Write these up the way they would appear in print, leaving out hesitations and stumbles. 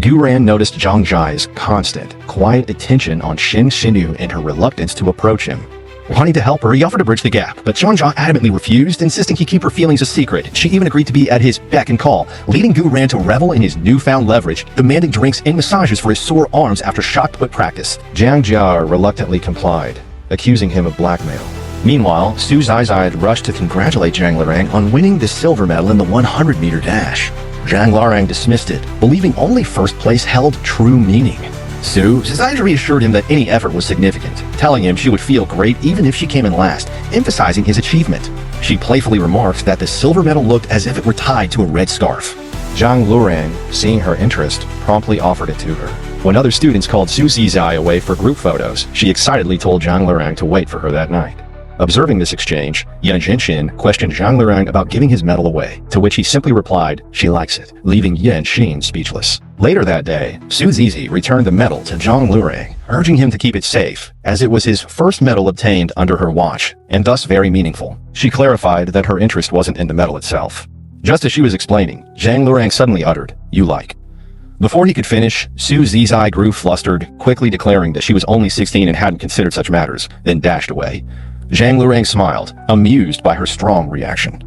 Gu Ran noticed Zhang Jia's constant, quiet attention on Shen Xinyu and her reluctance to approach him. Wanting to help her, he offered to bridge the gap, but Zhang Jia adamantly refused, insisting he keep her feelings a secret. She even agreed to be at his beck and call, leading Gu Ran to revel in his newfound leverage, demanding drinks and massages for his sore arms after shot put practice. Zhang Jia reluctantly complied, accusing him of blackmail. Meanwhile, Su Zizai had rushed to congratulate Zhang Lurang on winning the silver medal in the 100-meter dash. Zhang Lurang dismissed it, believing only first place held true meaning. Su Zizai reassured him that any effort was significant, telling him she would feel great even if she came in last, emphasizing his achievement. She playfully remarked that the silver medal looked as if it were tied to a red scarf. Zhang Lurang, seeing her interest, promptly offered it to her. When other students called Su Zizai away for group photos, she excitedly told Zhang Lurang to wait for her that night. Observing this exchange, Yan Zhenxin questioned Zhang Lurang about giving his medal away, to which he simply replied, she likes it, leaving Yan Xin speechless. Later that day, Su Zizi returned the medal to Zhang Lurang, urging him to keep it safe, as it was his first medal obtained under her watch, and thus very meaningful. She clarified that her interest wasn't in the medal itself. Just as she was explaining, Zhang Lurang suddenly uttered, you like. Before he could finish, Su Zizai grew flustered, quickly declaring that she was only 16 and hadn't considered such matters, then dashed away. Zhang Lurang smiled, amused by her strong reaction.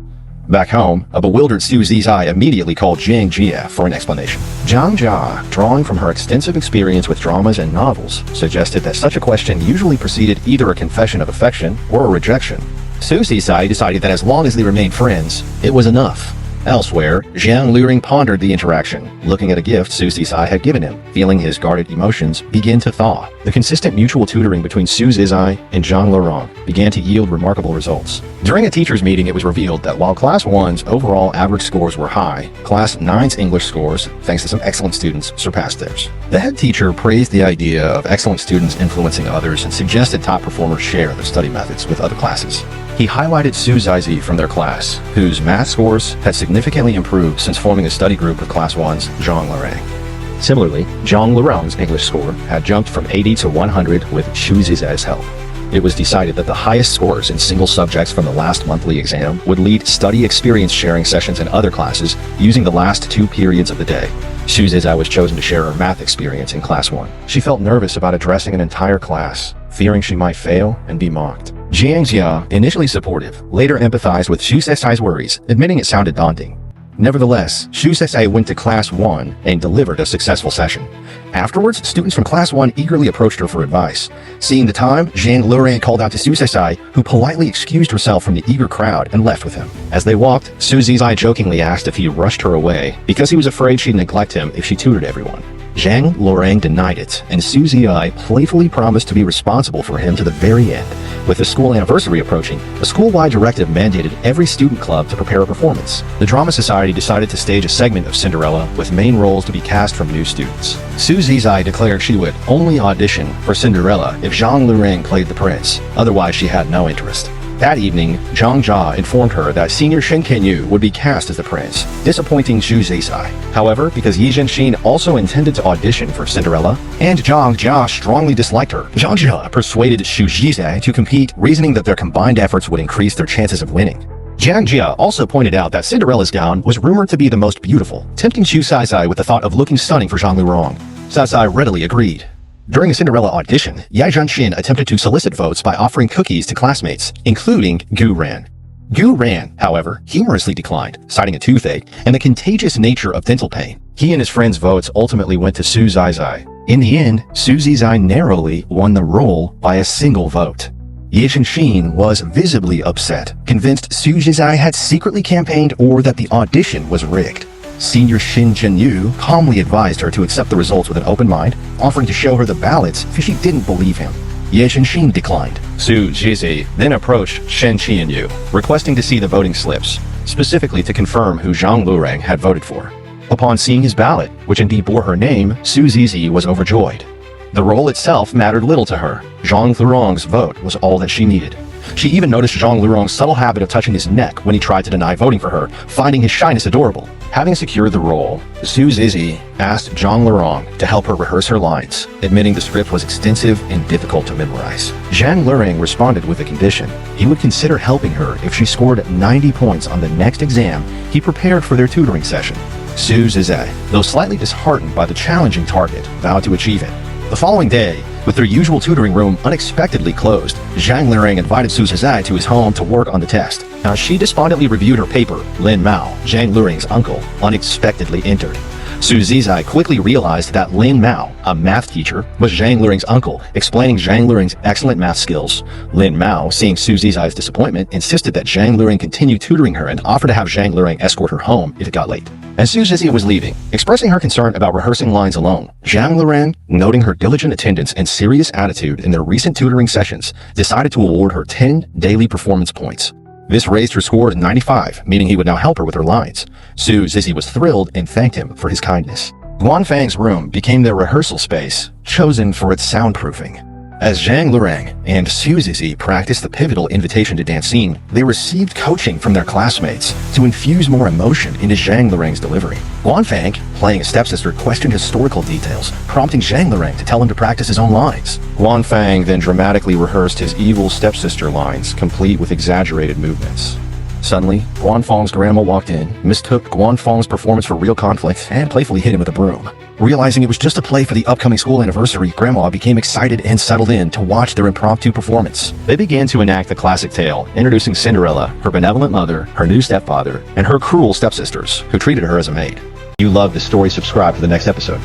Back home, a bewildered Su Zizai immediately called Zhang Jia for an explanation. Zhang Jia, drawing from her extensive experience with dramas and novels, suggested that such a question usually preceded either a confession of affection or a rejection. Su Zizai decided that as long as they remained friends, it was enough. Elsewhere, Zhang Lurang pondered the interaction, looking at a gift Su Zizai had given him, feeling his guarded emotions begin to thaw. The consistent mutual tutoring between Su Zizai and Zhang Lurang began to yield remarkable results. During a teachers' meeting, it was revealed that while Class 1's overall average scores were high, Class 9's English scores, thanks to some excellent students, surpassed theirs. The head teacher praised the idea of excellent students influencing others and suggested top performers share their study methods with other classes. He highlighted Su Zizi from their class, whose math scores had significantly improved since forming a study group with Class 1's Zhang Lurang. Similarly, Zhang Lurang's English score had jumped from 80 to 100 with Su Zizai's help. It was decided that the highest scores in single subjects from the last monthly exam would lead study experience sharing sessions in other classes using the last 2 periods of the day. Su Zizai was chosen to share her math experience in Class 1. She felt nervous about addressing an entire class, fearing she might fail and be mocked. Zhang Jia, initially supportive, later empathized with Su Zizai's worries, admitting it sounded daunting. Nevertheless, Su Zizai went to Class 1 and delivered a successful session. Afterwards, students from Class 1 eagerly approached her for advice. Seeing the time, Zhang Lurang called out to Su Zizai, who politely excused herself from the eager crowd and left with him. As they walked, Su Zizai jokingly asked if he rushed her away because he was afraid she'd neglect him if she tutored everyone. Zhang Lurang denied it, and Su Zizai playfully promised to be responsible for him to the very end. With the school anniversary approaching, a school-wide directive mandated every student club to prepare a performance. The Drama Society decided to stage a segment of Cinderella with main roles to be cast from new students. Su Zizai declared she would only audition for Cinderella if Zhang Lurang played the prince, otherwise she had no interest. That evening, Zhang Jia informed her that senior Shen Kenyu would be cast as the prince, disappointing Su Zizai. However, because Yi Zhenxin also intended to audition for Cinderella, and Zhang Jia strongly disliked her, Zhang Jia persuaded Su Zizai to compete, reasoning that their combined efforts would increase their chances of winning. Zhang Jia also pointed out that Cinderella's gown was rumored to be the most beautiful, tempting Su Zizai with the thought of looking stunning for Zhang Lurang. Zizai readily agreed. During a Cinderella audition, Yan Zhenxin attempted to solicit votes by offering cookies to classmates, including Gu Ran. Gu Ran, however, humorously declined, citing a toothache and the contagious nature of dental pain. He and his friends' votes ultimately went to Su Zizai. In the end, Su Zizai narrowly won the role by a single vote. Yi Zhenxin was visibly upset, convinced Su Zizai had secretly campaigned or that the audition was rigged. Senior Shen Zhenyu calmly advised her to accept the results with an open mind, offering to show her the ballots if she didn't believe him. Ye Zhenxin declined. Su Zizi then approached Shen Qianyu, requesting to see the voting slips, specifically to confirm who Zhang Lurang had voted for. Upon seeing his ballot, which indeed bore her name, Su Zizi was overjoyed. The role itself mattered little to her. Zhang Lurang's vote was all that she needed. She even noticed Zhang Lurang's subtle habit of touching his neck when he tried to deny voting for her, finding his shyness adorable. Having secured the role, Su Zizi asked Zhang Lurang to help her rehearse her lines, admitting the script was extensive and difficult to memorize. Zhang Lurang responded with a condition. He would consider helping her if she scored 90 points on the next exam he prepared for their tutoring session. Su Zizai, though slightly disheartened by the challenging target, vowed to achieve it. The following day, with their usual tutoring room unexpectedly closed, Zhang Liring invited Su Zizai to his home to work on the test. As she despondently reviewed her paper, Lin Mao, Zhang Liring's uncle, unexpectedly entered. Su Zizai quickly realized that Lin Mao, a math teacher, was Zhang Liring's uncle, explaining Zhang Liring's excellent math skills. Lin Mao, seeing Su Zizai's disappointment, insisted that Zhang Liring continue tutoring her and offered to have Zhang Liring escort her home if it got late. As Su Zizai was leaving, expressing her concern about rehearsing lines alone, Zhang Liring, noting her diligent attendance and serious attitude in their recent tutoring sessions, decided to award her 10 daily performance points. This raised her score to 95, meaning he would now help her with her lines. Su Zizai was thrilled and thanked him for his kindness. Guanfang's room became their rehearsal space, chosen for its soundproofing. As Zhang Liring and Su Zizai practiced the pivotal invitation to dance scene, they received coaching from their classmates to infuse more emotion into Zhang Liring's delivery. Guanfang, playing a stepsister, questioned historical details, prompting Zhang Liring to tell him to practice his own lines. Guanfang then dramatically rehearsed his evil stepsister lines, complete with exaggerated movements. Suddenly, Guanfang's grandma walked in, mistook Guanfang's performance for real conflict, and playfully hit him with a broom. Realizing it was just a play for the upcoming school anniversary, Grandma became excited and settled in to watch their impromptu performance. They began to enact the classic tale, introducing Cinderella, her benevolent mother, her new stepfather, and her cruel stepsisters, who treated her as a maid. If you love this story, subscribe for the next episode.